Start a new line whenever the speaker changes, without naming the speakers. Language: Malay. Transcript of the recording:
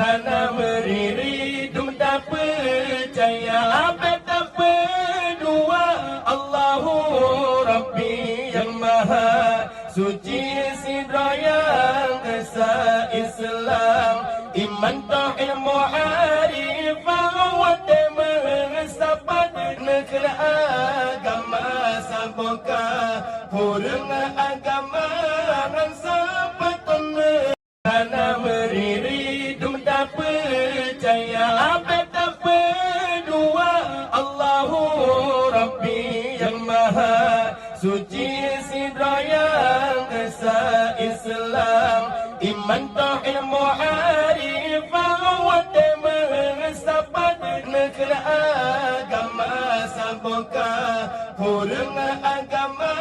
Tanah berdiri duda percaya betapa dua Allahu Rabbi yang maha suci sidra yang esa Islam iman tauhid mu'arifah wa sabat negara agama saboka hurung agama rasa petona tanah berdiri duda percaya betapa dua Allahu Rabbi yang maha suci sidra yang esa Islam iman tauhid mu'arifah wa sabat negara agama saboka hurung agama